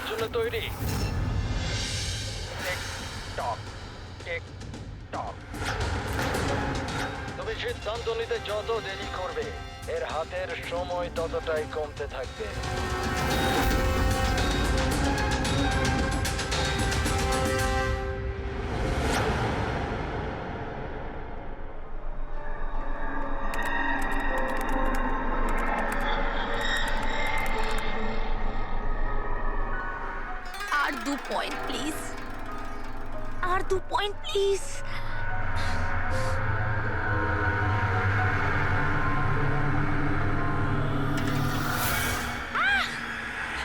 জন্য তৈরি? টিক টক, টিক টক। তুমি সিদ্ধান্ত নিতে যত দেরি করবে, এর হাতের সময় ততটাই কমতে থাকবে। আর 2 পয়েন্ট প্লিজ, আর 2 point please.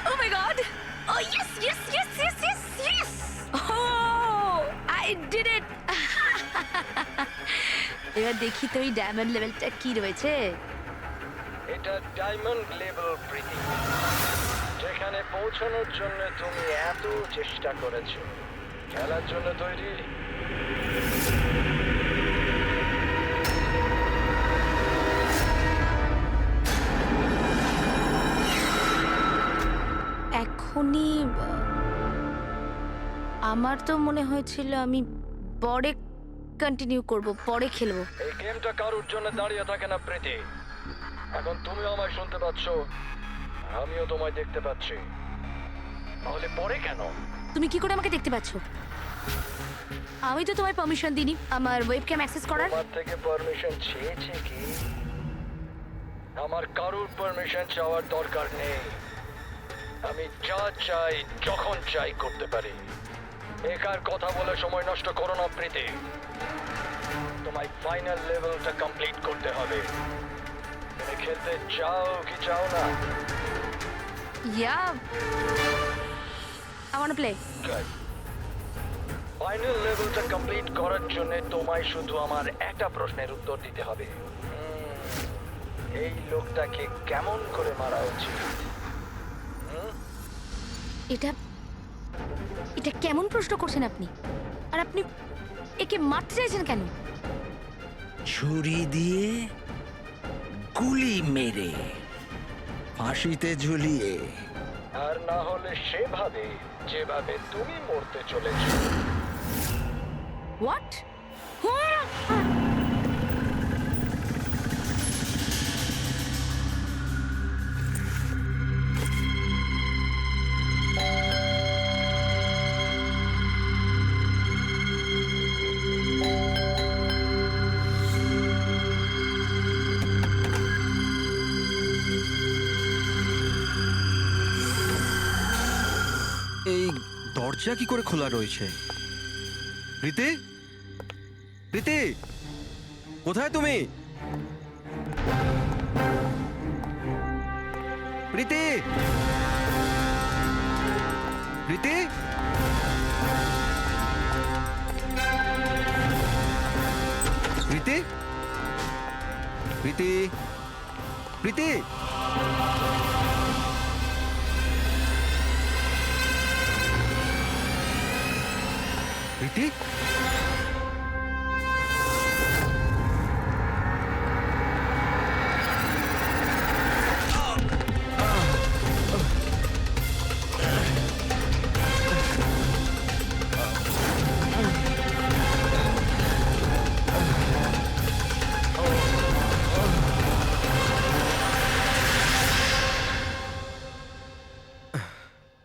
Oh my god! Oh yes, yes, yes, yes, yes, yes! Oh, I did it! এবার দেখি তো এই ডায়মন্ড লেভেলটা কি রয়েছে। এটা ডায়মন্ড লেভেল প্রীতি, যেখানে পৌঁছানোর জন্য তুমি এত চেষ্টা করেছো। খেলার জন্য তৈরি? এখনই আমার তো মনে হয়েছিল আমি পরে কন্টিনিউ করব, পরে খেলবো। এই গেমটা কারোর জন্য দাঁড়িয়ে থাকে না প্রীতি। এখন তুমিও আমায় শুনতে পাচ্ছ, আমিও তোমায় দেখতে পাচ্ছি। তাহলে পরে কেন? তুমি কি করে আমাকে দেখতে পাচ্ছ? আমি তো তোমায় পারমিশন দিইনি আমার ওয়েবক্যাম অ্যাক্সেস করার। তোমার থেকে পারমিশন চেয়েছে কি? আমার কারোর পারমিশন চাওয়ার দরকার নেই। আমি যা চাই যখন চাই করতে পারি। বেকার কথা বলে সময় নষ্ট করো না প্রীতি। তোমায় ফাইনাল লেভেলটা কমপ্লিট করতে হবে। তুমি খেলতে চাও কি চাও না? Yeah, I want to play. Final লেভেলটা কমপ্লিট করার জন্য তোমায় শুধু আমার একটা প্রশ্নের উত্তর দিতে হবে। এই লোকটাকে কেমন করে মারা উচিত? এটা এটা কেমন প্রশ্ন করছেন আপনি? আর আপনি একে মারতে চাইছেন কেন? ছুরি দিয়ে, গুলি মেরে, ফাঁসিতে ঝুলিয়ে। আর না হলে সেভাবে যেভাবে তুমি মরতে চলেছো। হোয়াট? এই দরজা কি করে খোলা রয়েছে? প্রীতি, প্রীতি, কোথায় তুমি? প্রীতি, প্রীতি, প্রীতি, প্রীতি, প্রীতি। প্রীতি,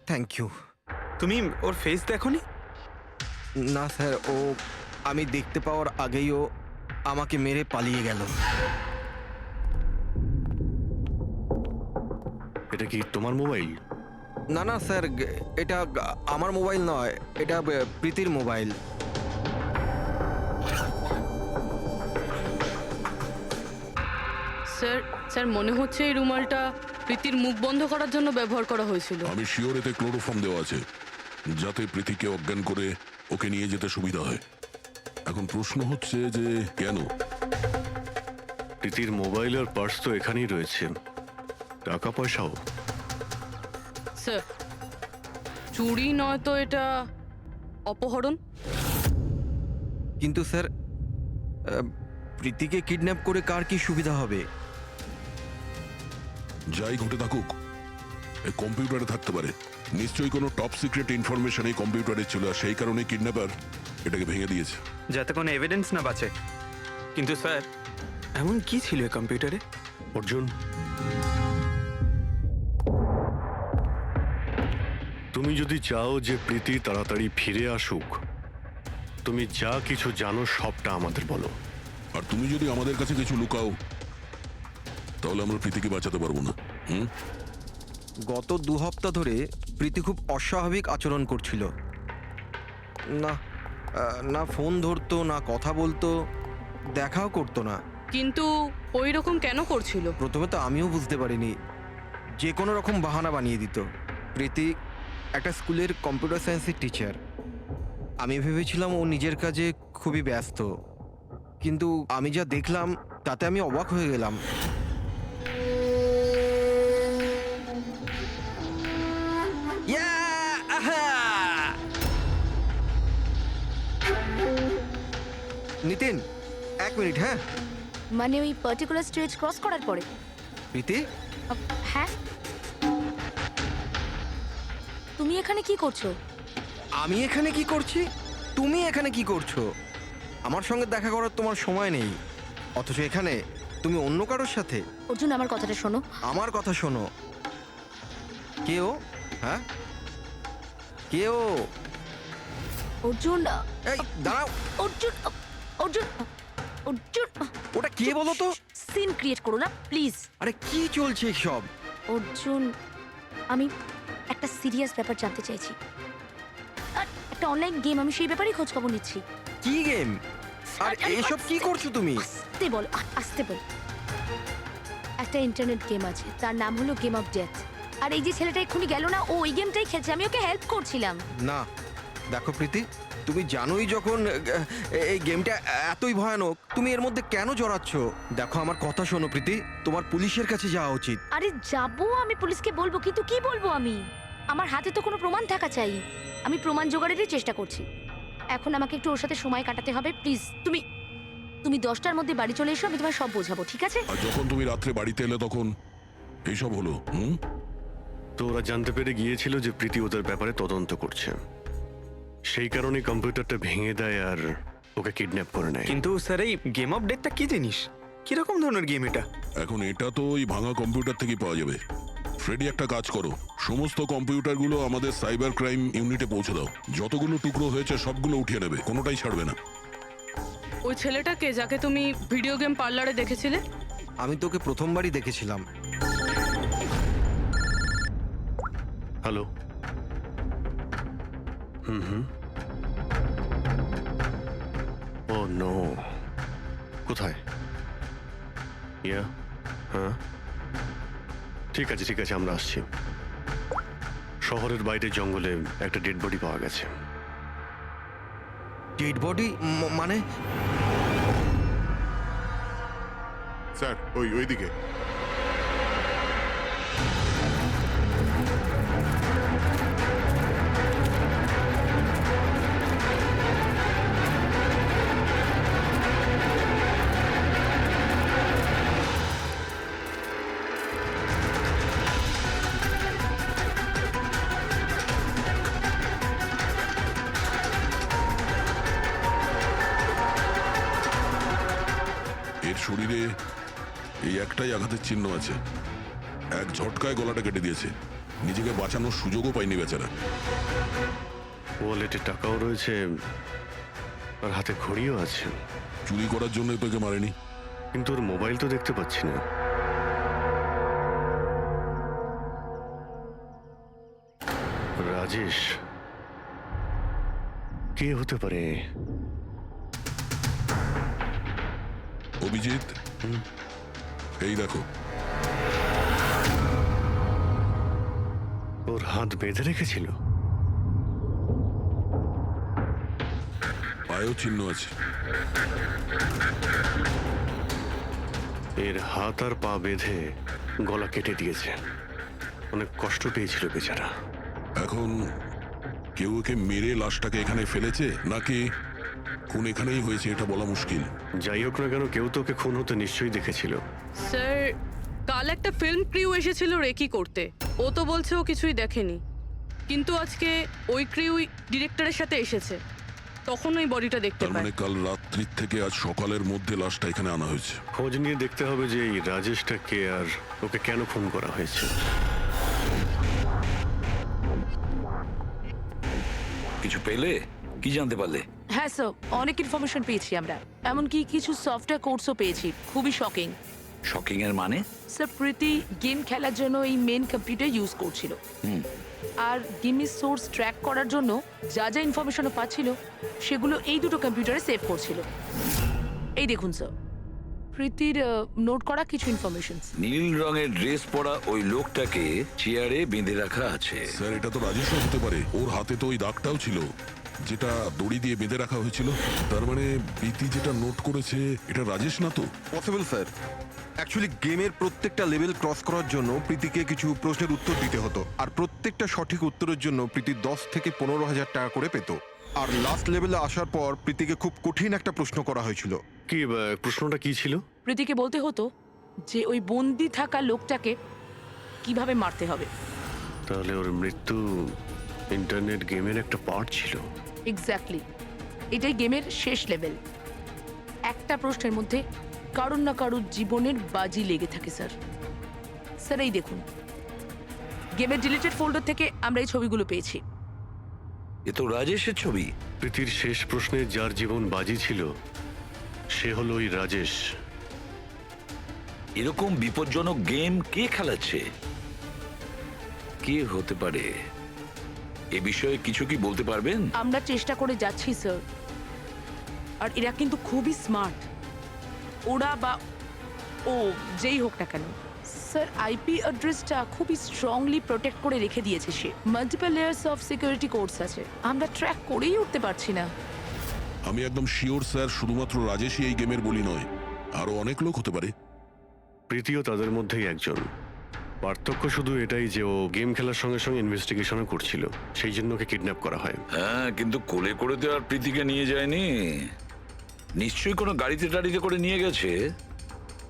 থ্যাংক ইউ। তুমি ওর ফেস দেখোনি? না স্যার, ও আমি দেখতে পাওয়ার আগেই ও আমাকে মেরে পালিয়ে গেল। এটা কি তোমার মোবাইল? না না স্যার, এটা আমার মোবাইল নয়, এটা প্রীতির মোবাইল। স্যার স্যার মনে হচ্ছে এই রুমালটা প্রীতির মুখ বন্ধ করার জন্য ব্যবহার করা হয়েছিল। আমি শিওর এতে ক্লোরোফর্ম দেওয়া আছে, যাতে প্রীতিকে অজ্ঞান করে ওকে নিয়ে যেতে সুবিধা হয়। এখন প্রশ্ন হচ্ছে যে কেন? প্রীতির মোবাইল আর পার্স তো এখানেই রয়েছে, টাকা পয়সাও। স্যার চুরি নয় তো এটা অপহরণ। কিন্তু স্যার, প্রীতিকে কিডন্যাপ করে কার কি সুবিধা হবে? যাই ঘটে থাকুক, এই কম্পিউটারে থাকতে পারে। নিশ্চয়ই কোনো টপ সিক্রেট ইনফরমেশন এই কম্পিউটারে ছিল, আর সেই কারণে কিডন্যাপার এটাকে ভেঙে দিয়েছে। যাতে কোনো এভিডেন্স না বাঁচে। কিন্তু স্যার, এমন কি ছিল এই কম্পিউটারে? অর্জুন, তুমি যদি চাও যে প্রীতি তাড়াতাড়ি ফিরে আসুক, তুমি যা কিছু জানো সবটা আমাদের বলো। আর তুমি যদি আমাদের কাছে কিছু লুকাও, তাহলে আমরা প্রীতিকে বাঁচাতে পারবো না। গত 2 সপ্তাহ ধরে প্রীতি খুব অস্বাভাবিক আচরণ করছিল। না না ফোন ধরতো, না কথা বলতো, দেখাও করতো না। কিন্তু ওই রকম কেন করছিল? প্রথমে তো আমিও বুঝতে পারিনি, যে কোনো রকম বাহানা বানিয়ে দিত। প্রীতি একটা স্কুলের কম্পিউটার সায়েন্সের টিচার। আমি ভেবেছিলাম ও নিজের কাজে খুবই ব্যস্ত, কিন্তু আমি যা দেখলাম তাতে আমি অবাক হয়ে গেলাম। নিতিন, 1 মিনিট। হ্যাঁ মানে ওই পার্টিকুলার স্টেজ ক্রস করার পরে? প্রীতি, হ্যাঁ, তুমি এখানে কি করছো? আমি এখানে কি করছি? তুমি এখানে কি করছো? আমার সঙ্গে দেখা করার তোমার সময় নেই, অথচ এখানে তুমি অন্য কারোর সাথে। অর্জুন, আমার কথাটা শোনো। আমার কথা শোনো। কে ও? হ্যাঁ, কে ও? অর্জুন, এই দাঁড়াও। অর্জুন, অর্জুন, অর্জুন, ওটা কে বলো তো? সিন ক্রিয়েট করো না প্লিজ। আরে কি চলছে সব? অর্জুন, আমি একটা সিরিয়াস ব্যাপার জানতে চাইছি। আর একটা অনলাইন গেম, আমি সেই ব্যাপারেই খোঁজ খবর নিচ্ছি। কি গেম? আর এইসব কি করছো তুমি? আস্তে বল, আস্তে বল। একটা ইন্টারনেট গেম আছে, তার নাম হলো গেম অফ ডেথ। আর এই যে ছেলেটা এক্ষুনি গেল না, ও ওই গেমটাই খেলছে, আমি ওকে হেল্প করছিলাম। না দেখো প্রীতি, তুমি জানোই যখন এই গেমটা এতই ভয়ানক, তুমি এর মধ্যে কেন জড়াচ্ছ? দেখো আমার কথা শোনো প্রীতি, তোমার পুলিশের কাছে যাওয়া উচিত। আরে যাবো, আমি পুলিশকে বলবো, কিন্তু কি বলবো আমি? আমার হাতে তো কোনো প্রমাণ থাকা চাই। আমি প্রমাণ জোগাড়েরই চেষ্টা করছি। এখন আমাকে একটু ওর সাথে সময় কাটাতে হবে। প্লিজ তুমি 10টার মধ্যে বাড়ি চলে এসো, আমি তোমায় সব বোঝাবো, ঠিক আছে? আর যখন তুমি রাত্রে বাড়িতে এলে তখন এইসব হলো। তো ওরা জানতে পেরে গিয়েছিল যে প্রীতি ওদের ব্যাপারে তদন্ত করছে, সেই কারণে কম্পিউটারটা ভেঙে দেয় আর ওকে কিডন্যাপ করে নেয়। কিন্তু স্যার, এই গেম অফ ডেথটা কি জিনিস? কিরকম ধরনের গেম এটা? এখন এটা তো ওই ভাঙা কম্পিউটার থেকেই পাওয়া যাবে। ফ্রেডি, একটা কাজ করো, সমস্ত কম্পিউটারগুলো আমাদের সাইবার ক্রাইম ইউনিটে পৌঁছে দাও। যতগুলো টুকরো হয়েছে সবগুলো উঠিয়ে নেবে, কোনোটাই ছাড়বে না। ওই ছেলেটাকে যাকে তুমি ভিডিও গেম পার্লারে দেখেছিলে? আমি তোকে প্রথমবারই দেখেছিলাম। হ্যালো। ও নো, কোথায়? ইয়া, হ্যাঁ ঠিক আছে ঠিক আছে, আমরা আসছি। শহরের বাইরে জঙ্গলে একটা ডেড বডি পাওয়া গেছে। ডেড বডি মানে? স্যার ওইদিকে। এর শরীরে এই একটাই আঘাতের চিহ্ন আছে। এক ঝটকায় গলাটা কেটে দিয়েছে, নিজেকে বাঁচানোর সুযোগও পায়নি বেচারা। ওয়ালেটে টাকাও রয়েছে আর হাতে ঘড়িও আছে। চুরি করার জন্য তোকে মারেনি। কিন্তু ওর মোবাইল তো দেখতে পাচ্ছি না। রাজেশ কে হতে পারে? অভিজিৎ, এই দেখো, ওর হাত বেঁধে রেখেছিল। পায়েও চিহ্ন আছে। এর হাত আর পা বেঁধে গলা কেটে দিয়েছে। অনেক কষ্ট পেয়েছিল বেচারা। এখন কেউ ওকে মেরে লাশটাকে এখানে ফেলেছে, নাকি খুন এখানেই হয়েছে এটা বলা মুশকিল। যাই হোক না কেন, কেউ তোকে খুন হতে নিশ্চয়ই দেখেছিল। স্যার, কাল একটা ফিল্ম ক্রিউ এসেছিল রেকি করতে। ও তো বলছে ও কিছুই দেখেনি। কিন্তু আজকে ওই ক্রিউ ডিরেক্টরের সাথে এসেছে, তখন ওই বডিটা দেখতে তার পায়। মানে কাল রাত্রির থেকে আজ সকালের মধ্যে লাশটা এখানে আনা হয়েছে। খোঁজ নিয়ে দেখতে হবে যে এই রাজেশটা কে আর ওকে কেন খুন করা হয়েছে। কিছু পেলে? কি জানতে পারলে? হ্যাঁ স্যার, অনেক ইনফরমেশন পেয়েছি আমরা, এমনকি কিছু সফটওয়্যার কোর্সও পেয়েছি। খুবই শকিং। শকিং এর মানে? স্যার, প্রীতি গেম খেলার জন্য এই মেন কম্পিউটার ইউজ করছিল, আর গেমের সোর্স ট্র্যাক করার জন্য যা যা ইনফরমেশনও পাচ্ছিল সেগুলো এই দুটো কম্পিউটারে সেভ করছিল। এই দেখুন স্যার, প্রীতির নোট করা কিছু ইনফরমেশন। নীল রঙের ড্রেস পরা ওই লোকটাকে চেয়ারে বেঁধে রাখা আছে। স্যার এটা তো রাজেশও হতে পারে, ওর হাতে তো ওই দাগটাও ছিল যেটা দড়ি দিয়ে বেঁধে রাখা হয়েছিল। তার মানে প্রীতি যেটা নোট করেছে এটা রাজেশ না তো? Possible sir. অ্যাকচুয়ালি গেমের প্রত্যেকটা লেভেল ক্রস করার জন্য প্রীতিকে কিছু প্রশ্নের উত্তর দিতে হতো, আর প্রত্যেকটা সঠিক উত্তরের জন্য প্রীতি 10 থেকে 15,000 টাকা করে পেত। আর লাস্ট লেভেলে আসার পর প্রীতিকে খুব কঠিন একটা প্রশ্ন করা হয়েছিল। কি প্রশ্নটা কি ছিল? প্রীতিকে বলতে হতো যে ওই বন্দি থাকা লোকটাকে কিভাবে মারতে হবে। তাহলে ওর মৃত্যু ইন্টারনেট গেমের একটা পার্ট ছিল। এক্স্যাক্টলি, এটাই গেমের শেষ লেভেল। একটা প্রশ্নের মধ্যে কারুর না কারুর জীবনের বাজি লেগে থাকে স্যার। স্যার এই দেখুন, গেমের ডিলিটেড ফোল্ডার থেকে আমরা এই ছবিগুলো পেয়েছি। এ তো রাজেশের ছবি। প্রীতির শেষ প্রশ্নে যার জীবন বাজি ছিল সে হলো ওই রাজেশ। এরকম বিপজ্জনক গেম কে খেলাচ্ছে? কে হতে পারে? এ বিষয়ে কিছু কি বলতে পারবেন? আমরা চেষ্টা করে যাচ্ছি স্যার, আর এরা কিন্তু খুবই স্মার্ট। ওরা বা ও যেই হোক না কেন স্যার, আইপি অ্যাড্রেসটা খুবই স্ট্রংলি প্রোটেক্ট করে রেখে দিয়েছে সে। Multiple layers of security codes আছে, আমরা ট্র্যাক করেই উঠতে পারছি না। আমি একদম শিওর স্যার, শুধুমাত্র রাজেশই এই গেমের বলি নয়, আরো অনেক লোক হতে পারে। প্রীতিও তাদের মধ্যেই একজন। পার্থক্য শুধু এটাই যে ও গেম খেলার সঙ্গে সঙ্গে ইনভেস্টিগেশনও করছিল, সেই জন্য ওকে কিডন্যাপ করা হয়। হ্যাঁ, কিন্তু কোলে করে তো আর প্রীতিকে নিয়ে যায়নি। নিশ্চয়ই কোনো গাড়িতে টাড়িতে করে নিয়ে গেছে।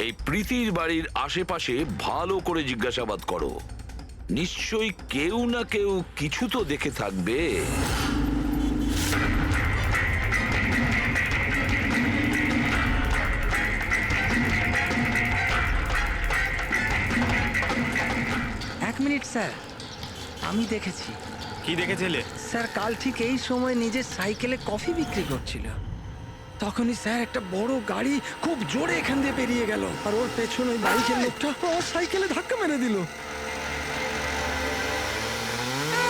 এই প্রীতির বাড়ির আশেপাশে ভালো করে জিজ্ঞাসাবাদ করো, নিশ্চয়ই কেউ না কেউ কিছু তো দেখে থাকবে। এক মিনিট স্যার, আমি দেখেছি। কি দেখেছিলে? স্যার কাল ঠিক এই সময় নিজের সাইকেলে কফি বিক্রি করছিল, তখনই স্যার একটা বড় গাড়ি খুব জোরে এখান দিয়ে পেরিয়ে গেল, আর ওর পেছনে ওই বাইকের লোকটা ওর সাইকেলে ধাক্কা মেরে দিল।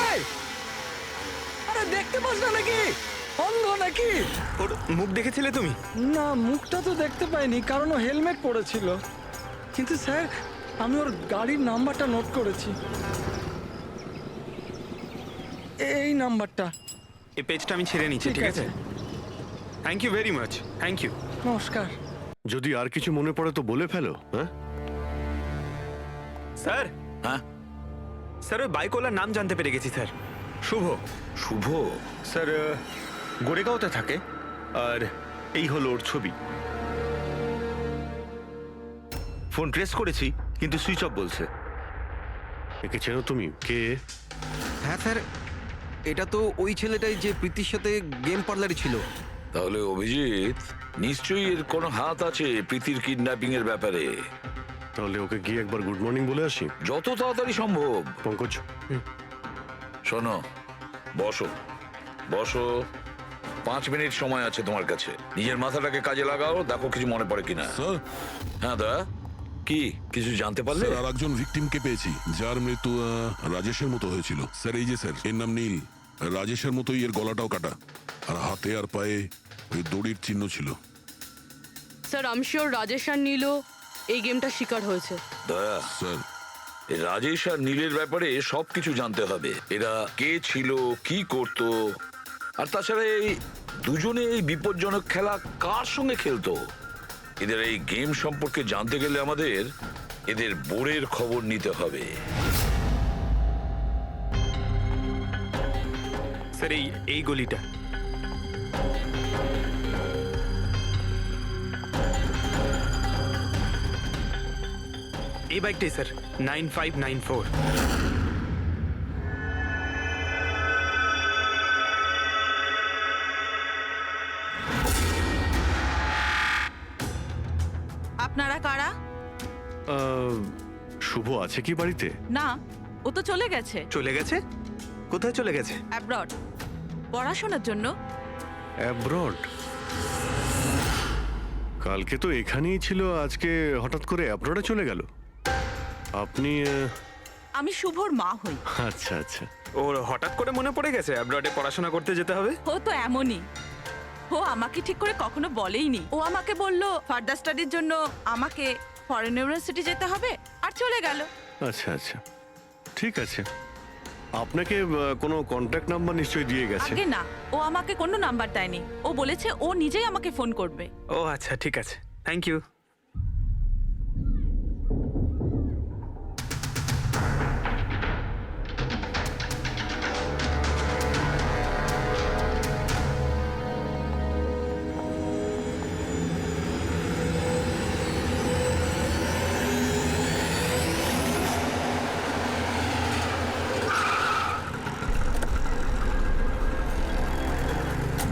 এই! আরে দেখতে পাস না নাকি? অন্ধ নাকি? ওর মুখ দেখেছিলে তুমি? না, মুখটা তো দেখতে পাইনি কারণ ও হেলমেট পরেছিল, কিন্তু স্যার আমি ওর গাড়ির নাম্বারটা নোট করেছি। এই নাম্বারটা। এই পেজটা আমি ছেড়ে নিচ্ছি, ঠিক আছে? Thank you very much. Thank you. নমস্কার। যদি আর কিছু মনে পড়ে তো বলে ফেলো। হ্যাঁ স্যার, হ্যাঁ স্যার ওই বাইকওয়ালার নাম জানতে পেরে গেছি স্যার। শুভ। শুভ? স্যার গোরেগাঁওতে থাকে, আর এই হলো ওর ছবি। ফোন ট্রেস করেছি কিন্তু সুইচ অফ বলছে। একে চেনো তুমি? কে? হ্যাঁ স্যার, এটা তো ওই ছেলেটাই যে প্রীতির সাথে গেম পার্লারে ছিল। তাহলে অভিজিৎ নিশ্চয়ই এর কোনো হাত আছে প্রীতির কিডন্যাপিং এর ব্যাপারে। তাহলে ওকে গিয়ে একবার গুড মর্নিং বলে আসি। যত তাড়াতাড়ি সম্ভব। পঙ্কজ, শোনো, বসো বসো, 5 মিনিট সময় আছে তোমার কাছে। নিজের মাথাটাকে কাজে লাগাও, দেখো কিছু মনে পড়ে কিনা। স্যার, হ্যাঁ দা, কি কিছু জানতে পারলে? স্যার আর একজন ভিকটিমকে পেয়েছি যার মৃত্যু রাজেশের মতো হয়েছিল। স্যার এই যে স্যার, এর নাম নীল। রাজেশের মতোই এর গলাটাও কাটা, আর হাতে আর পায়ে ওই দড়ির চিহ্ন ছিল। স্যার আমি শিওর রাজেশ আর নীলও এই গেমটা শিকার হয়েছে। দয়া, স্যার এই রাজেশ আর নীলের ব্যাপারে সবকিছু জানতে হবে। এরা কে ছিল, কি করত, আর তাছাড়া এই দুজনে এই বিপজ্জনক খেলা কার সঙ্গে খেলতো। এদের এই গেম সম্পর্কে জানতে গেলে আমাদের এদের বোর্ডের খবর নিতে হবে। স্যার এই গলিটা। এই বাইকটাই স্যার, 9594। শুভ আছে কি বাড়িতে? না, ও তো চলে গেছে চলে গেছে? কোথায় চলে গেছে? অ্যাব্রড পড়াশোনার জন্য। অ্যাব্রড? কালকে তো এখানেই ছিল, আজকে হঠাৎ করে অ্যাব্রডে চলে গেল। আপনি আমি শুভর মা হই। আচ্ছা আচ্ছা। ওর হঠাৎ করে মনে পড়ে গেছে অ্যাব্রডে পড়াশোনা করতে যেতে হবে। ও তো এমনই, ও আমাকে ঠিক করে কখনো বলেইনি। ও আমাকে বলল ফার্দার স্টাডির জন্য আমাকে ফরেন ইউনিভার্সিটি যেতে হবে, আর চলে গেল। আচ্ছা আচ্ছা, ঠিক আছে। আপনাকে কোনো কন্ট্যাক্ট নাম্বার নিশ্চয়ই দিয়ে গেছে? আগে না, ও আমাকে কোনো নাম্বার দেয়নি। ও বলেছে ও নিজেই আমাকে ফোন করবে। ও আচ্ছা, ঠিক আছে, থ্যাংক ইউ।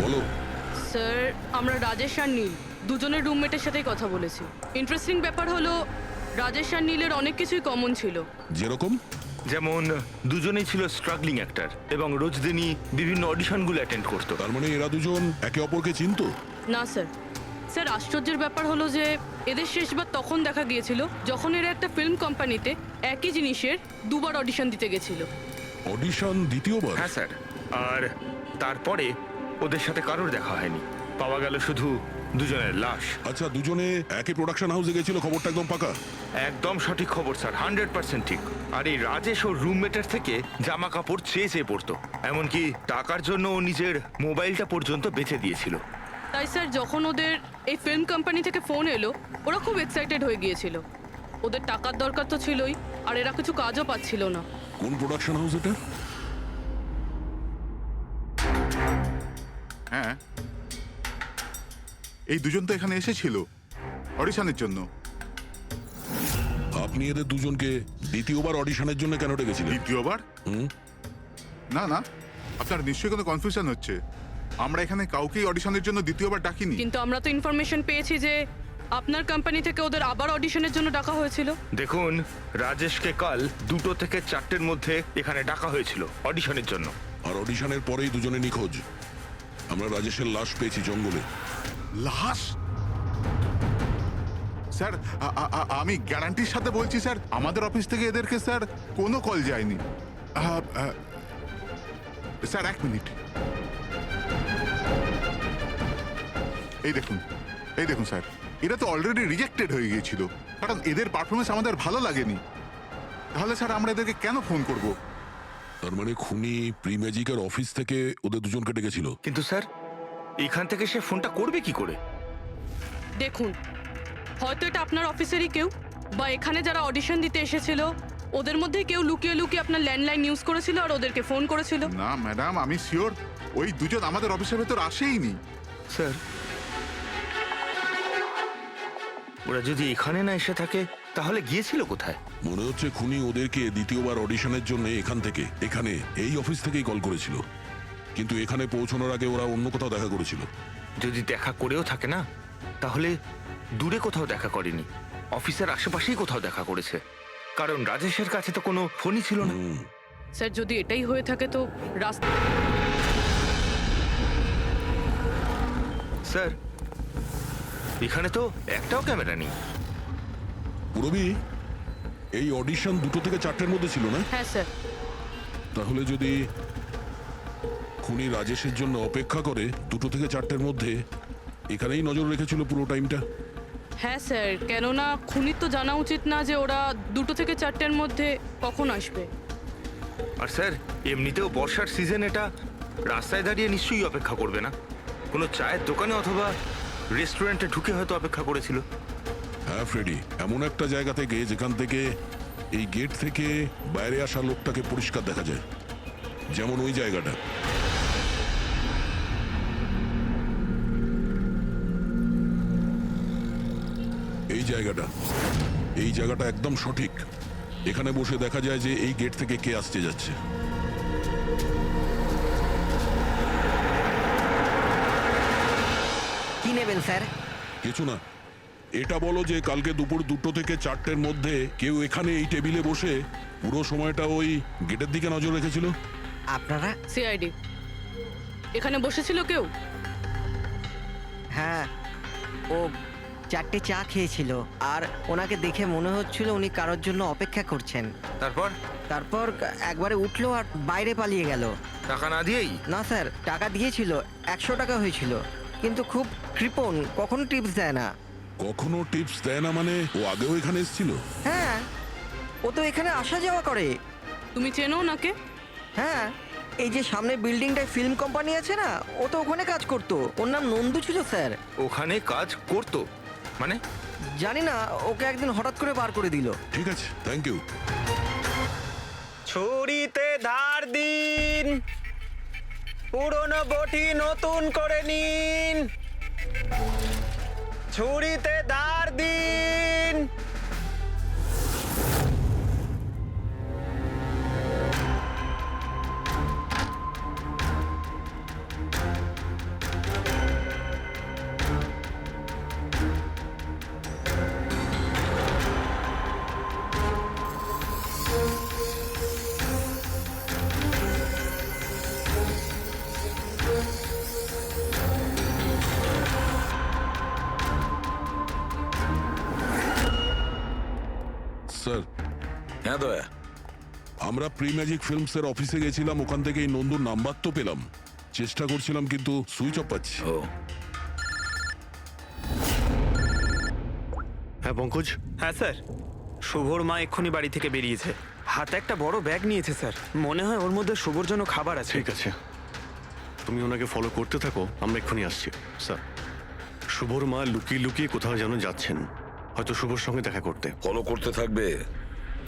বলো। স্যার, আমরা রাজেশ আর নীল দুজনের রুমমেটের সাথেই কথা বলেছি। ইন্টারেস্টিং ব্যাপার হলো রাজেশ আর নীলের অনেক কিছুই কমন ছিল। যেরকম? যেমন দুজনেই ছিল স্ট্রাগলিং অ্যাক্টর এবং রোজ দিনই বিভিন্ন অডিশনগুলো অ্যাটেন্ড করতো। তার মানে এরা দুজন একে অপরকে চিনতো? না স্যার। স্যার, আশ্চর্যের ব্যাপার হলো যে এদের শেষবার তখন দেখা গিয়েছিল যখন এরা একটা ফিল্ম কোম্পানিতে একই জিনিসের দুবার অডিশন দিতে গেছিল। অডিশন দ্বিতীয়বার? হ্যাঁ স্যার, আর তারপরে ওদের সাথে কারোর দেখা হয়নি, পাওয়া গেল শুধু দুজনের লাশ। আচ্ছা, দুজনে একই প্রোডাকশন হাউসে গেছিল, খবরটা একদম পাকা? একদম সঠিক খবর স্যার, 100% ঠিক। আর এই রাজেশ ওর রুমমেটের থেকে জামা কাপড় চেয়ে চেয়ে পড়তো, এমনকি টাকার জন্য ও নিজের মোবাইলটা পর্যন্ত বেচে দিয়েছিল। তাই স্যার, যখন ওদের এই ফিল্ম কোম্পানি থেকে ফোন এলো ওরা খুব এক্সাইটেড হয়ে গিয়েছিল। ওদের টাকার দরকার তো ছিলই, আর এরা কিছু কাজও পাচ্ছিল না। কোন প্রোডাকশন হাউস এটা? হ্যাঁ, এই দুজন তো এখানে এসেছিল অডিশনের জন্য। আপনি এদের দুজনকে দ্বিতীয়বার অডিশনের জন্য কেন ডেকেছিলেন? দ্বিতীয়বার? না না, আপনার নিশ্চয়ই কোনো কনফিউশন হচ্ছে। আমরা এখানে কাউকেই অডিশনের জন্য দ্বিতীয়বার ডাকিনি। কিন্তু আমরা তো ইনফরমেশন পেয়েছি যে আপনার কোম্পানি থেকে ওদের আবার অডিশনের জন্য ডাকা হয়েছিল। দেখুন, রাজেশকে কাল 2টো থেকে 4টের মধ্যে এখানে ডাকা হয়েছিল অডিশনের জন্য। আর অডিশনের পরেই দুজনে নিখোঁজ। আমরা রাজেশের লাশ পেয়েছি জঙ্গলে। লাশ? স্যার, আমি গ্যারান্টির সাথে বলছি স্যার, আমাদের অফিস থেকে এদেরকে স্যার কোনো কল যায়নি। Sir, 1 minute. এই দেখুন স্যার, এরা তো অলরেডি রিজেক্টেড হয়ে গিয়েছিল, কারণ এদের পারফরমেন্স আমাদের ভালো লাগেনি। তাহলে স্যার আমরা এদেরকে কেন ফোন করব? তার মানে খুনি প্রি ম্যাজিকের অফিস থেকে ওদের দুজনকে ডেকেছিল। কিন্তু স্যার, এখান থেকে সে ফোনটা করবে কি করে? দেখুন, হয়তো এটা আপনার অফিসেরই কেউ, বা এখানে যারা অডিশন দিতে এসেছিল ওদের মধ্যে কেউ লুকিয়ে লুকিয়ে আপনার ল্যান্ডলাইন ইউজ করেছিল আর ওদেরকে ফোন করেছিল। না ম্যাডাম, আমি শিওর ওই দুজন আমাদের অফিসের ভেতর আসেইনি। স্যার, ওরা যদি এখানে না এসে থাকে তাহলে গিয়েছিল কোথায়? মনে হচ্ছে খুনি ওদেরকে দ্বিতীয়বার অডিশনের জন্য এখানে এই অফিস থেকেই কল করেছিল, কিন্তু এখানে পৌঁছানোর আগে ওরা অন্য কোথাও দেখা করেছিল। যদি দেখা করেও থাকে না, তাহলে দূরে কোথাও দেখা করেনি, অফিসের আশেপাশেই কোথাও দেখা করেছে, কারণ রাজেশের কাছে তো কোনো ফোনই ছিল না। স্যার, যদি এটাই হয়ে থাকে তো রাস্তা। স্যার, এখানে তো একটাও ক্যামেরা নেই। পুরবি, এই অডিশন 2টো থেকে 4টের মধ্যে ছিল না? হ্যাঁ স্যার। তাহলে যদি খুনি রাজেশের জন্য অপেক্ষা করে 2টো থেকে 4টের মধ্যে এখানেই নজর রেখেছিল পুরো টাইমটা। হ্যাঁ স্যার, কেননা খুনির তো জানা উচিত না যে ওরা 2টো থেকে 4টের মধ্যে কখন আসবে। আর স্যার, এমনিতেও বর্ষার সিজন, এটা রাস্তায় দাঁড়িয়ে নিশ্চয়ই অপেক্ষা করবে না, কোনো চায়ের দোকানে অথবা রেস্টুরেন্টে ঢুকে হয়তো অপেক্ষা করেছিল। হ্যাঁ ফ্রেডি, এমন একটা জায়গা থেকে যেখান থেকে এই গেট থেকে বাইরে আসা লোকটাকে পরিষ্কার দেখা যায়, যেমন ওই জায়গাটা। এই জায়গাটা একদম সঠিক। এখানে বসে দেখা যায় যে এই গেট থেকে কে আসতে যাচ্ছে। কি নেবেন স্যার? কিছু না, এটা বলো যে কালকে দুপুর 2টো থেকে 4টের মধ্যে কেউ এখানে এই টেবিলে বসে পুরো সময়টা ওই গেটের দিকে নজর রেখেছিল? আপনারা? সিআইডি এখানে বসেছিল কেউ? হ্যাঁ, ও 4টে চা খেয়েছিল আর ওনাকে দেখে মনে হচ্ছিল উনি কারোর জন্য অপেক্ষা করছেন। তারপর তারপর একবারে উঠলো আর বাইরে পালিয়ে গেল। টাকা না দিয়েই? না স্যার, টাকা দিয়েছিল, 100 টাকা হয়েছিল, কিন্তু খুব কৃপণ, কখনো টিপস দেয় না। কখনো টিপস দেয় না মানে ও আগেও এখানে এসেছিল? হ্যাঁ, ও তো এখানে আসা যাওয়া করে। তুমি চেনো ওনাকে? হ্যাঁ, এই যে সামনে বিল্ডিংটায় ফিল্ম কোম্পানি আছে না, ও তো ওখানে কাজ করতো। ওর নাম নন্দু ছিল স্যার। ওখানে কাজ করতো মানে? জানি না, ওকে একদিন হঠাৎ করে বার করে দিল। ঠিক আছে, থ্যাংক ইউ। ছুরিতে ধার দিন, পুরনো বটি নতুন করে নিন। ছুরিতে ধার দিন। স্যার, হ্যাঁ দয়া, আমরা প্রি ম্যাজিক ফিল্মসের অফিসে গেছিলাম, ওখান থেকে এই নন্দুর নাম্বার তো পেলাম, চেষ্টা করছিলাম কিন্তু সুইচ অফ পাচ্ছি। ও হ্যাঁ পঙ্কজ, হ্যাঁ স্যার, শুভর মা এক্ষুনি বাড়ি থেকে বেরিয়েছে। হাতে একটা বড় ব্যাগ নিয়েছে স্যার, মনে হয় ওর মধ্যে শুভর জন্য খাবার আছে। ঠিক আছে, তুমি ওনাকে ফলো করতে থাকো, আমরা এক্ষুনি আসছি। স্যার, শুভর মা লুকিয়ে লুকিয়ে কোথাও যেন যাচ্ছেন, হয়তো শুভর সঙ্গে দেখা করতে। ফলো করতে থাকবে,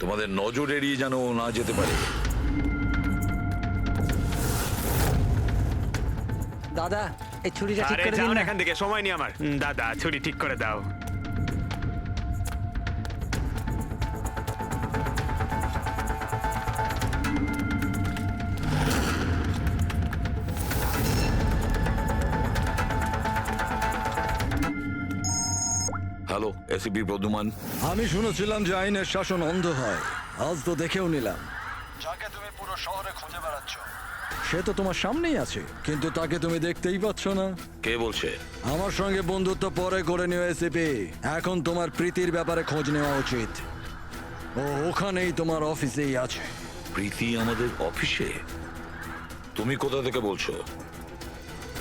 তোমাদের নজর এড়িয়ে যেন ও না যেতে পারে। দাদা, এই ছুরিটা ঠিক আরে করে যাও দিন না না। এখান থেকে, সময় নেই আমার। দাদা, ছুরি ঠিক করে দাও। Hello, ACP Pradyuman. আমি শুনেছিলাম যে আইনের শাসন অন্ধ হয়, আজ তো দেখেও নিলাম। যাকে তুমি পুরো শহরে খুঁজে বেড়াচ্ছ, সে তো তোমার সামনেই আছে, কিন্তু তাকে তুমি দেখতেই পাচ্ছ না। কে বলছে? আমার সঙ্গে বন্ধুত্ব পরে করে নিও এসিপি, এখন তোমার প্রীতির ব্যাপারে খোঁজ নেওয়া উচিত। ও ওখানেই তোমার অফিসেই আছে। প্রীতি আমাদের অফিসে? তুমি কোথা থেকে বলছো?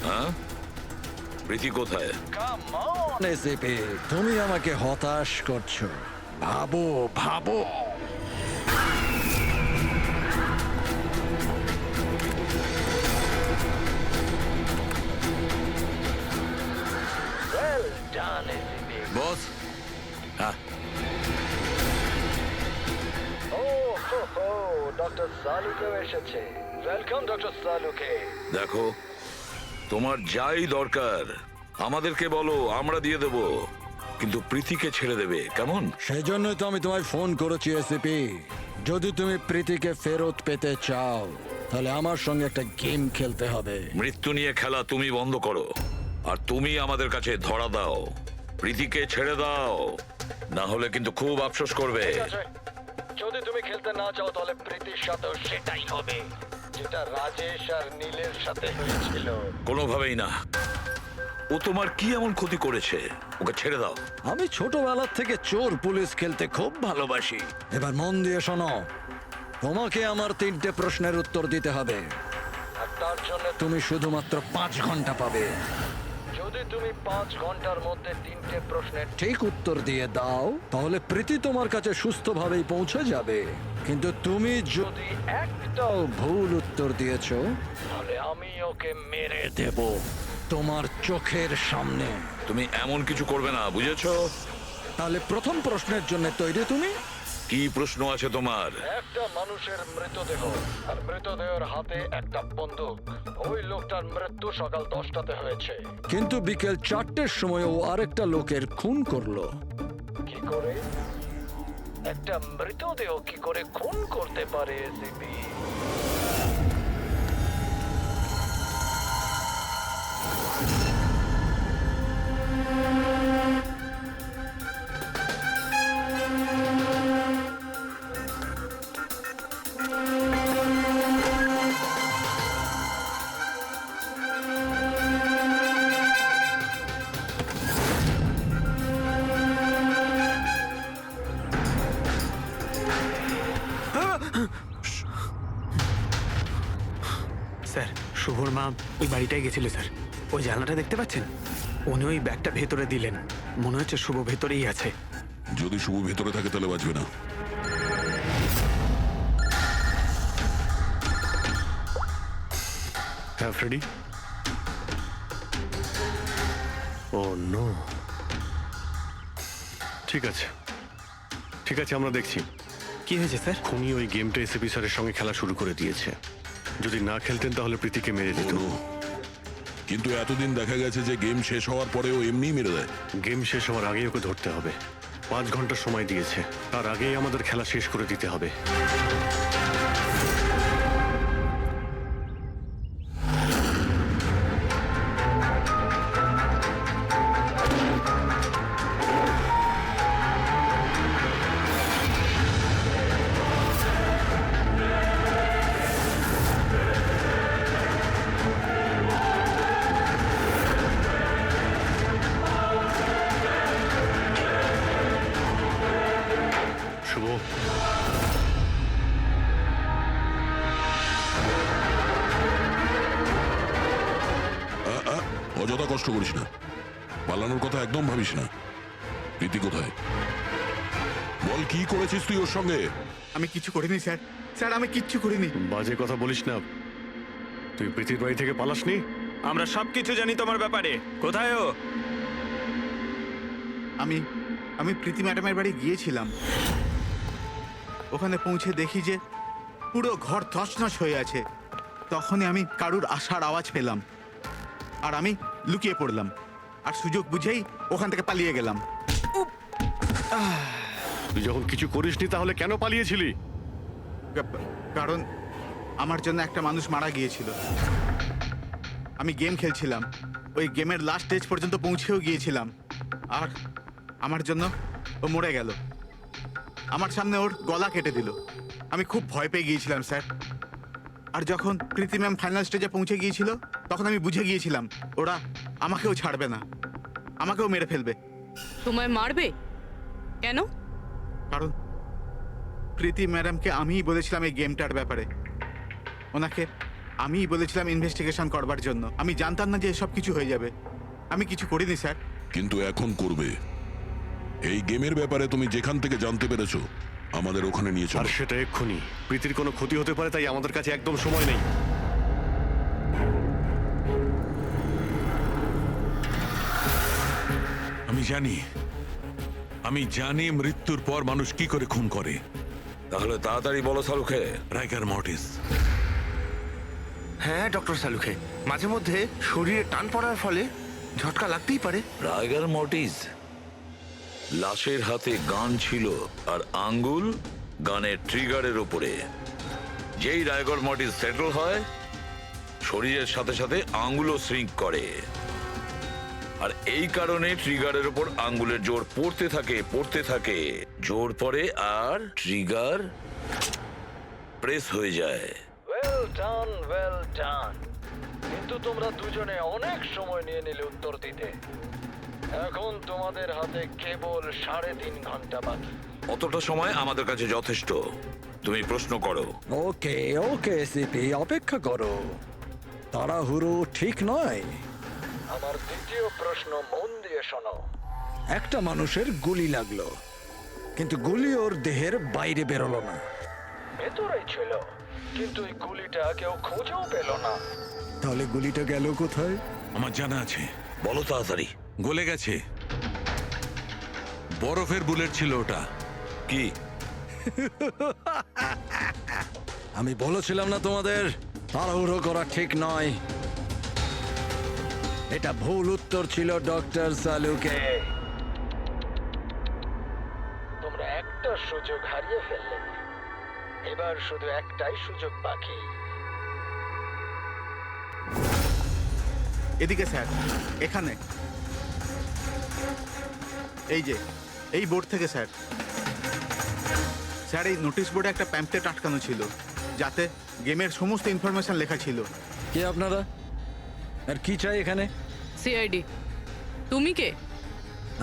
হ্যাঁ, প্রীতি কোথায়? এসিপি, তুমি আমাকে হতাশ করছো। ভাবো ভাবো। Well done ACP. বস? হ্যাঁ, ও হো হো, ডক্টর সালুকেও এসেছে। Welcome doctor Salunke. দেখো, তোমার যাই দরকার আমাদেরকে বলো, আমরা দিয়ে দেব, কিন্তু প্রীতিকে ছেড়ে দেবে, কেমন? সেই জন্যই তো আমি তোমায় ফোন করেছি এসিপি। যদি তুমি প্রীতিকে ফেরত পেতে চাও, তাহলে আমার সঙ্গে একটা গেম খেলতে হবে। মৃত্যু নিয়ে খেলা তুমি বন্ধ করো, আর তুমি আমাদের কাছে ধরা দাও। প্রীতিকে ছেড়ে দাও, না হলে কিন্তু খুব আফসোস করবে। ঠিক আছে, যদি তুমি খেলতে না চাও তাহলে প্রীতির সাথেও সেটাই হবে যেটা রাজেশ আর নীলের সাথে হয়েছিল। কোনোভাবেই না। ও তোমার কি এমন ক্ষতি করেছে? ওকে ছেড়ে দাও। আমি ছোটবেলার থেকে চোর পুলিশ খেলতে খুব ভালোবাসি। এবার মন দিয়ে শোনো, তোমাকে আমার 3টে প্রশ্নের উত্তর দিতে হবে। আর তার জন্য তুমি শুধুমাত্র 5 ঘন্টা পাবে। যদি তুমি 5 ঘন্টার মধ্যে 3টে প্রশ্নের ঠিক উত্তর দিয়ে দাও, তাহলে প্রীতি তোমার কাছে সুস্থভাবেই পৌঁছে যাবে। কিন্তু তুমি যদি একটাও ভুল উত্তর দিয়েছো, তাহলে আমি ওকে মেরে দেব তোমার চোখের সামনে। তুমি এমন কিছু করবে না, বুঝেছো? তাহলে প্রথম প্রশ্নের জন্য তৈরি তুমি? কি প্রশ্ন আছে তোমার? একটা মানুষের মৃতদেহ, আর মৃতদেহের হাতে একটা বন্দুক। ওই লোকটার মৃত্যু সকাল 10টাতে হয়েছে। কিন্তু বিকেল 4টের সময় ও আরেকটা লোকের খুন করলো। কি করে একটা মৃতদেহ কি করে খুন করতে পারে এসিপি? স্যার শুভর মা ওই বাড়িটায় গেছিল স্যার। ওই জানলাটা দেখতে পাচ্ছেন? উনি ওই ব্যাগটা ভেতরে দিলেন। মনে হচ্ছে শুভ ভেতরেই আছে। যদি শুভ ভেতরে থাকে তাহলে বাঁচবে না। হ্যাঁ ফ্রেডি। ও নো। ঠিক আছে ঠিক আছে, আমরা দেখছি। কি হয়েছে স্যার? খুনি ওই গেমটা এসএপি স্যারের সঙ্গে খেলা শুরু করে দিয়েছে। যদি না খেলতেন তাহলে প্রীতিকে মেরে দিত। ও, কিন্তু এতদিন দেখা গেছে যে গেম শেষ হওয়ার পরেও এমনিই মেরে দেয়। গেম শেষ হওয়ার আগেই ওকে ধরতে হবে। 5 ঘন্টা সময় দিয়েছে, তার আগেই আমাদের খেলা শেষ করে দিতে হবে। শুভ, অযথা কষ্ট করিস না, পালানোর কথা একদম ভাবিস না। প্রীতি কোথায়? বল, কি করেছিস তুই ওর সঙ্গে? আমি কিছু করিনি স্যার, স্যার আমি কিচ্ছু করিনি। বাজে কথা বলিস না। তুই প্রীতির বাড়ি থেকে পালাসনি? আমরা সবকিছু জানি তোমার ব্যাপারে। কোথায় ও? আমি প্রীতি ম্যাডামের বাড়ি গিয়েছিলাম। ওখানে পৌঁছে দেখি যে পুরো ঘর তছনছ হয়ে আছে। তখনই আমি কারুর আসার আওয়াজ পেলাম, আর আমি লুকিয়ে পড়লাম, আর সুযোগ বুঝেই ওখান থেকে পালিয়ে গেলাম। তুই যখন কিছু করিসনি তাহলে কেন পালিয়েছিলি? কারণ আমার জন্য একটা মানুষ মারা গিয়েছিল। আমি গেম খেলছিলাম, ওই গেমের লাস্ট স্টেজ পর্যন্ত পৌঁছেও গিয়েছিলাম, আর আমার জন্য ও মরে গেল। আমার সামনে ওর গলা কেটে দিল। আমি খুব ভয় পেয়ে গিয়েছিলাম স্যার। আর যখন প্রীতি ম্যাম ফাইনাল স্টেজে পৌঁছে গিয়েছিল তখন আমি বুঝে গিয়েছিলাম ওরা আমাকেও ছাড়বে না, আমাকেও মেরে ফেলবে। তোমায় মারবে কেন? কারণ প্রীতি ম্যাডামকে আমিই বলেছিলাম এই গেমটার ব্যাপারে। ওনাকে আমিই বলেছিলাম ইনভেস্টিগেশন করবার জন্য। আমি জানতাম না যে এসব কিছু হয়ে যাবে। আমি কিছু করিনি স্যার। কিন্তু এখন করবে। এই গেমের ব্যাপারে তুমি যেখান থেকে জানতে পেরেছো আমাদের ওখানে নিয়ে আর চলো। সেটা এক্ষুনি। প্রীতির কোনো ক্ষতি হতে পারে, তাই আমাদের কাছে একদম সময় নেই। আমি জানি মৃত্যুর পর মানুষ কি করে খুন করে। তাহলে তাড়াতাড়ি বলো সালুখে। রাইগার মর্টিস। হ্যাঁ ডক্টর সালুখে, মাঝে মধ্যে শরীরে টান পড়ার ফলে ঝটকা লাগতেই পারে। রাইগার মর্টিস লাশের হাতে গান ছিল আর আঙ্গুল গানের ট্রিগারের উপরে। যেই রাইগার মর্টিস সেটেল হয় শরীরের সাথে সাথে আঙ্গুলও শ্রিঙ্ক করে, আর এই কারণে ট্রিগারের উপর আঙ্গুলের জোর পড়তে থাকে। জোর পড়ে আর ট্রিগার প্রেস হয়ে যায়। Well done. কিন্তু তোমরা দুজনে অনেক সময় নিয়ে নিলে উত্তর দিতে। এখন তোমাদের হাতে কেবল 3.5 ঘন্টা বাকি। অতটা সময় আমাদের কাছে যথেষ্ট। তুমি প্রশ্ন করো। ওকে ওকে সিপি, অপেক্ষা করো, তাড়াহুড়ো ঠিক নয়। আমার দ্বিতীয় প্রশ্ন মন দিয়ে শোনো। একটা মানুষের গুলি লাগলো, কিন্তু গুলি ওর দেহের বাইরে বেরোলো না। ভেতরেই ছিল, কিন্তু এই গুলিটা কেউ খুঁজেও পেল না। তাহলে গুলিটা গেল কোথায়? আমার জানা আছে। বলো তাড়াতাড়ি। গলে গেছে। বরফের বুলেট ছিল ওটা। কি? আমি বলেছিলাম না তোমাদের তাড়াহুড়ো করা ঠিক নয়। এটা ভুল উত্তর ছিল ডক্টর সালুকে। তোমরা একটা সুযোগ হারিয়ে ফেললে। এবার শুধু একটাই সুযোগ বাকি। এদিকে স্যার, এখানে এই যে এই বোর্ড থেকে স্যার। স্যার এই নোটিশ বোর্ডে একটা প্যাম্পলেট আটকানো ছিল, যাতে গেমের সমস্ত ইনফরমেশন লেখা ছিল। কে আপনারা আর কি চাই এখানে? সিআইডি। তুমি কে?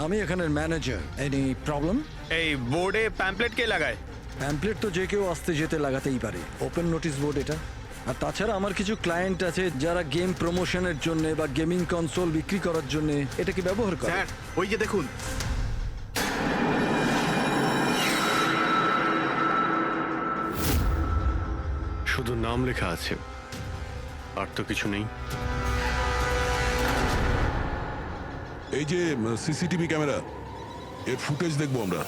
আমি এখানের ম্যানেজার। Any problem? এই বোর্ডে প্যাম্পলেট কে লাগায়? প্যাম্পলেট তো যে কেউ আসতে যেতে লাগাতেই পারে, ওপেন নোটিশ বোর্ড এটা। আর তাছাড়া আমার কিছু ক্লায়েন্ট আছে যারা গেম প্রমোশনের জন্য বা গেমিং কনসোল বিক্রি করার জন্য এটাকে ব্যবহার করে। স্যার ওই যে দেখুন, শুধু নাম লেখা আছে, আর তো কিছু নেই। এই যে সিসিটিভি ক্যামেরা, এর ফুটেজ দেখবো আমরা।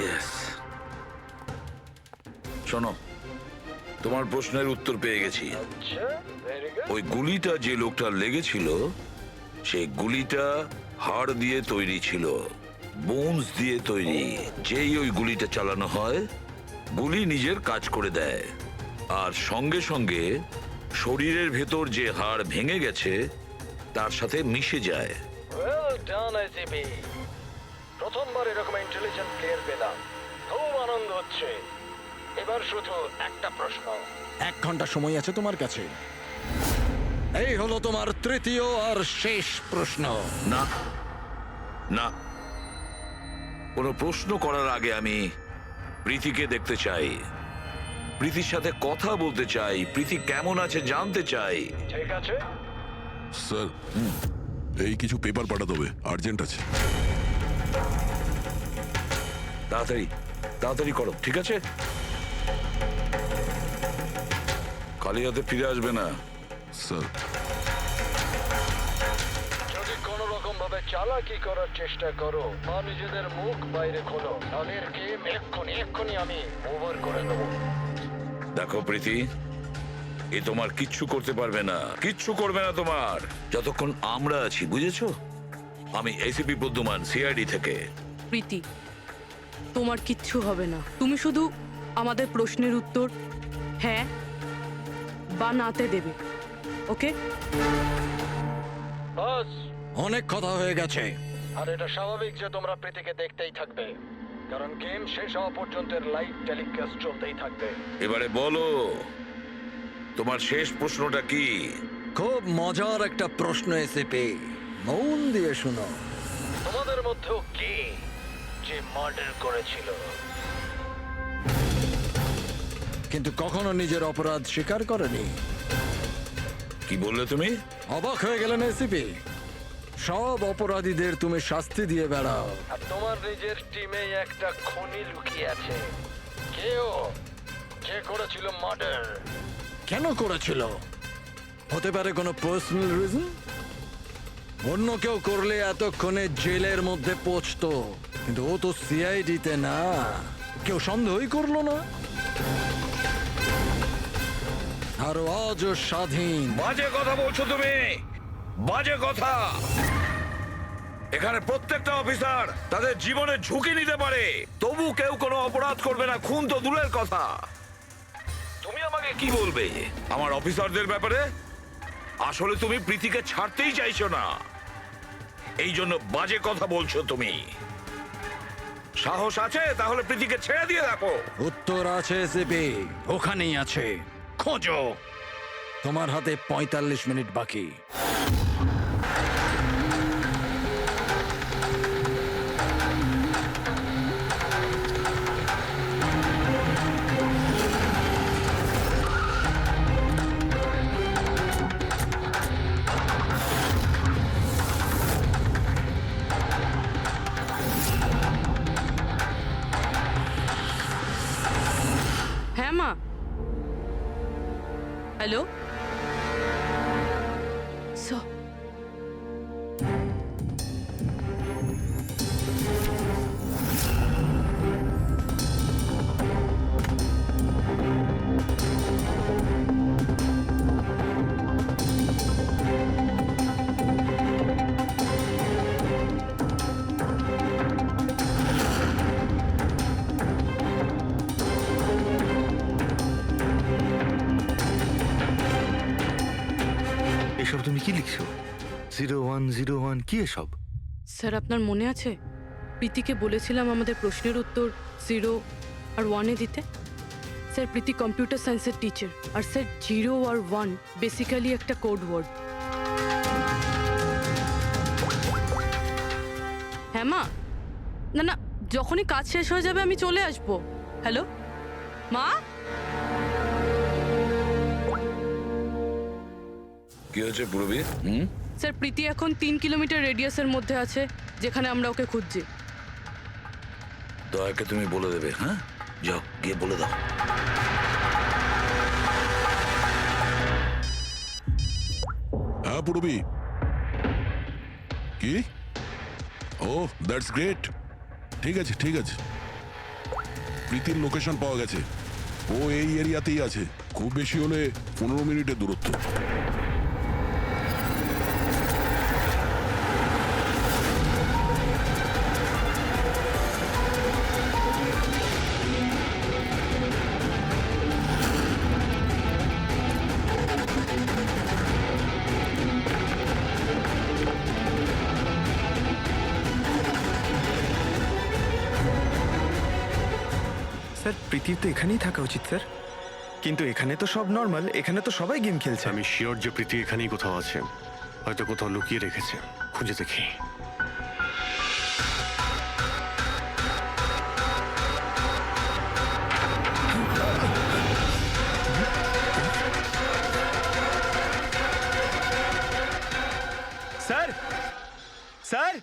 ইয়েস, শোনো, তোমার প্রশ্নের উত্তর পেয়ে গেছি। আচ্ছা, ভেরি গুড। ওই গুলিটা যে লোকটার লেগেছিল, সেই গুলিটা হাড় দিয়ে তৈরি ছিল, বোনস দিয়ে তৈরি। যেই ওই গুলিটা চালানো হয়, গুলি নিজের কাজ করে দেয়, আর সঙ্গে সঙ্গে শরীরের ভেতর যে হাড় ভেঙে গেছে তার সাথে মিশে যায়। ওয়েল ডান আইসিপি, প্রথমবার এরকম ইন্টেলিজেন্ট প্লেয়ার পেলাম, খুব আনন্দ হচ্ছে। এবার শুধু একটা প্রশ্ন। 1 ঘন্টা সময় আছে তোমার কাছে। এই হলো তোমার তৃতীয় আর শেষ প্রশ্ন। না না, কোনো প্রশ্ন করার আগে আমি প্রীতিকে দেখতে চাই, প্রীতির সাথে কথা বলতে চাই, প্রীতি কেমন আছে জানতে চাই। ঠিক আছে, স্যার, এই কিছু পেপার পাঠাতে হবে, আর্জেন্ট আছে। তাড়াতাড়ি তাড়াতাড়ি করো, ঠিক আছে? খালি হাতে ফিরে আসবে না। স্যার, যদি কোনো রকম ভাবে চালাকি করার চেষ্টা করো বা নিজেদের মুখ বাইরে খোলো, তাহলে এর গেম এক্ষুনি আমি ওভার করে দেবো। দেখো প্রীতি, এ তোমার কিচ্ছু করতে পারবে না, কিচ্ছু করবে না তোমার, যতক্ষণ আমরা আছি, বুঝেছো? আমি এসিপি বুদ্ধমান, সিআইডি থেকে। প্রীতি, তোমার কিচ্ছু হবে না। তুমি শুধু আমাদের প্রশ্নের উত্তর হ্যাঁ বা নাতে দেবে, ওকে? বাস, অনেক কথা হয়ে গেছে। আর এটা স্বাভাবিক যে তোমরা প্রীতিকে দেখতেই থাকবে, কারণ গেম শেষ হওয়া পর্যন্ত এর লাইভ টেলিকাস্ট চলতেই থাকবে। এবারে বলো, তোমার শেষ প্রশ্নটা কি? খুব মজার একটা প্রশ্ন এসেপি, মন দিয়ে শুনো। তোমাদের মধ্যেও কে যে মার্ডার করেছিল কিন্তু কখনো নিজের অপরাধ স্বীকার করেনি? কি বললে তুমি? অবাক হয়ে গেলেন এসিপি? সব অপরাধীদের তুমি শাস্তি দিয়ে বেড়াও, আর তোমার নিজের টিমে একটা খুনি লুকিয়ে আছে, কেউ যে করেছিল মার্ডার। কেন করেছিল? হতে পারে কোনো পার্সোনাল রিজন। অন্য কেউ করলে এতক্ষণে জেলের মধ্যে পৌঁছতো, কিন্তু ও তো সিআইডিতে না, কেউ সন্দেহই করলো না। আর আজও স্বাধীন। বাজে কথা বলছো তুমি, বাজে কথা। এখানে প্রত্যেকটা অফিসার তাদের জীবনের ঝুঁকি নিতে পারে, তবু কেউ কোনো অপরাধ করবে না, খুন তো দূরের কথা। তুমি আমাকে কি বলবে আমার অফিসারদের ব্যাপারে? আসলে তুমি প্রীতিকে ছাড়তেই চাইছো না, এই জন্য বাজে কথা বলছো তুমি। সাহস আছে তাহলে প্রীতিকে ছেড়ে দিয়ে রাখো। উত্তর আছে এসিপি, ওখানেই আছে, খোঁজো। তোমার হাতে 45 মিনিট বাকি। হ্যাঁ মা, হ্যালো। এসব তুমি কি লিখছো? 0101 কি এসব? স্যার, আপনার মনে আছে প্রীতিকে বলেছিলাম আমাদের প্রশ্নের উত্তর 0 আর 1-এ দিতে? স্যার প্রীতি কম্পিউটার সায়েন্সের টিচার, আর স্যার 0 আর 1 বেসিক্যালি একটা কোড ওয়ার্ড। হ্যাঁ মা, না না, যখনই কাজ শেষ হয়ে যাবে আমি চলে আসবো। হ্যালো মা। কি হয়েছে পূরবী? স্যার প্রীতি এখন 3 কিলোমিটার রেডিয়াসের মধ্যে আছে, যেখানে আমরা ওকে খুঁজছি। দয়াকে তুমি বলে দেবে। হ্যাঁ, যাও গিয়ে বলে দাও। হ্যাঁ পূরবী, কি? ও দ্যাটস গ্রেট। ঠিক আছে ঠিক আছে, প্রীতির লোকেশন পাওয়া গেছে। ও এই এরিয়াতেই আছে, খুব বেশি হলে 15 মিনিটের দূরত্ব। স্যার প্রীতির তো এখানেই থাকা উচিত স্যার, কিন্তু এখানে তো সব নর্মাল, এখানে তো সবাই গেম খেলছে। আমি শিওর যে প্রীতি এখানেই কোথাও আছে, হয়তো কোথাও লুকিয়ে রেখেছে। খুঁজে দেখি। স্যার স্যার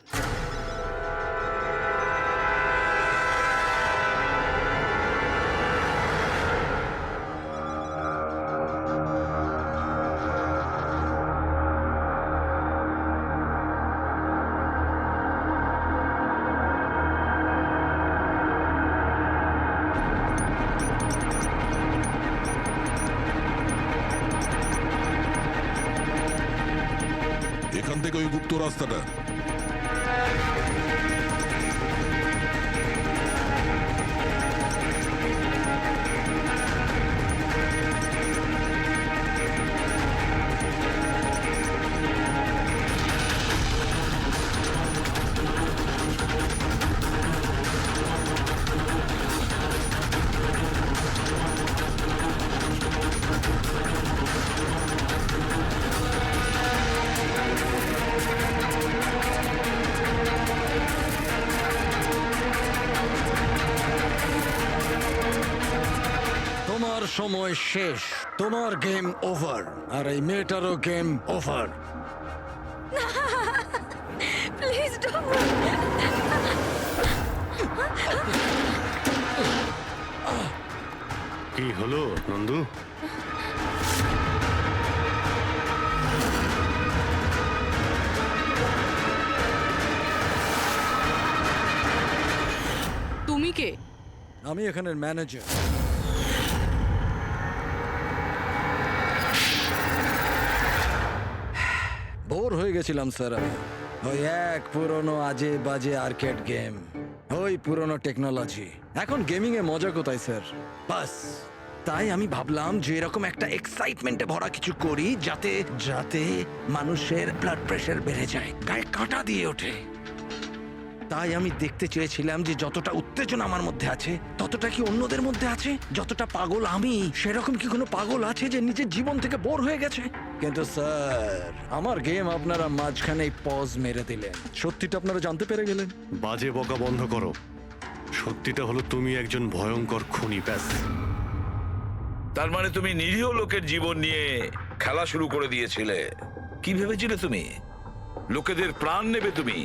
এখান থেকে ওই গুপ্ত রাস্তাটা। তোমার সময় শেষ, তোমার গেম ওভার, আর এই মেয়েটারও গেম ওভার। Please don't. কি হলো নন্দু? তুমি কে? আমি এখানের ম্যানেজার। বোর হয়ে গেছিলাম স্যার আমি। ওই এক পুরনো আজে বাজে আর্কেড গেম, ওই পুরনো টেকনোলজি। এখন গেমিং এ মজা কোথায় স্যার? বাস তাই আমি ভাবলাম যে এরকম একটা এক্সাইটমেন্টে ভরা কিছু করি, যাতে যাতে মানুষের ব্লাড প্রেশার বেড়ে যায়, গায়ে কাঁটা দিয়ে ওঠে। তাই আমি দেখতে চেয়েছিলাম যে যতটা উত্তেজনা আমার মধ্যে আছে, ততটা কি অন্যদের মধ্যে আছে? যতটা পাগল আমি, সেরকম কি কোনো পাগল আছে যে নিজের জীবন থেকে বোর হয়ে গেছে? কিন্তু স্যার, আমার গেম আপনারা মাঝখানেই পজ মেরে দিলেন। সত্যিটা আপনারা জানতে পেরে গেলেন। বাজে বকা বন্ধ করো। সত্যিটা হলো তুমি একজন ভয়ঙ্কর খুনি, ব্যাস। তার মানে তুমি নিরীহ লোকের জীবন নিয়ে খেলা শুরু করে দিয়েছিলে। কি ভেবেছিলে তুমি? লোকেদের প্রাণ নেবে তুমি?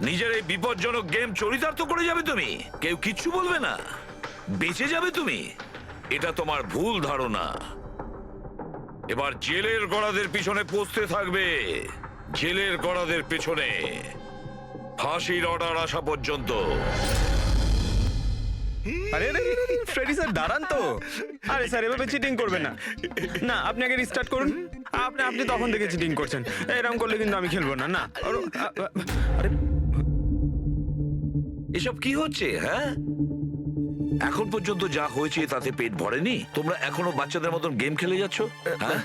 নিজের এই বিপজ্জনক গেম চরিতার্থ করে যাবে তুমি? কেউ কিচ্ছু বলবে না, বেঁচে যাবে তুমি? এটা তোমার ভুল ধারণা। এবার জেলের গড়াদের পিছনে পৌঁছতে থাকবে, জেলের গড়াদের পেছনে, ফাঁসির অর্ডার আসা পর্যন্ত। আরে ফ্রেডি স্যার দাঁড়ান তো। আরে স্যার এভাবে চিটিং করবেন না। না, আপনি আগে রিস্টার্ট করুন। আপনি তখন থেকে চিটিং করছেন, এরকম করলে কিন্তু আমি খেলবো না। না আরে এসব কি হচ্ছে? হ্যাঁ, এখন পর্যন্ত যা হয়েছে তাতে পেট ভরেনি? তোমরা এখনো বাচ্চাদের মতন গেম খেলে যাচ্ছ? হ্যাঁ,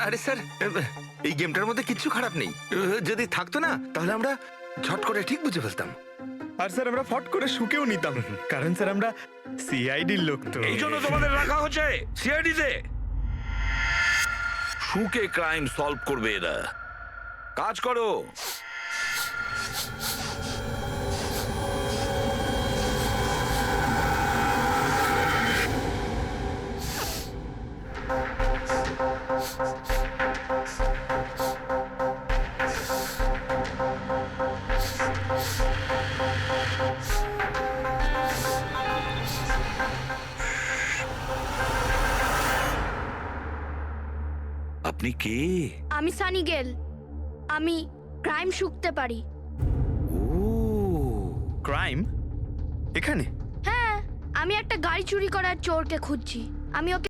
আরে স্যার, এই গেমটার মধ্যে কিচ্ছু খারাপ নেই। যদি থাকতো না, তাহলে আমরা ঝট করে ঠিক বুঝে ফেলতাম। আর স্যার আমরা ফট করে শুকেও নিতাম, কারণ স্যার আমরা সিআইডির লোক তো। এই জন্য তোমাদের রাখা হচ্ছে সিআইডিতে। শুকে ক্রাইম সলভ করবে এরা। কাজ করো। আপনি কে? আমি সানি গেল। আমি ক্রাইম শুকতে পারি। ক্রাইম এখানে? হ্যাঁ, আমি একটা গাড়ি চুরি করার চোরকে খুঁজছি। আমি ওকে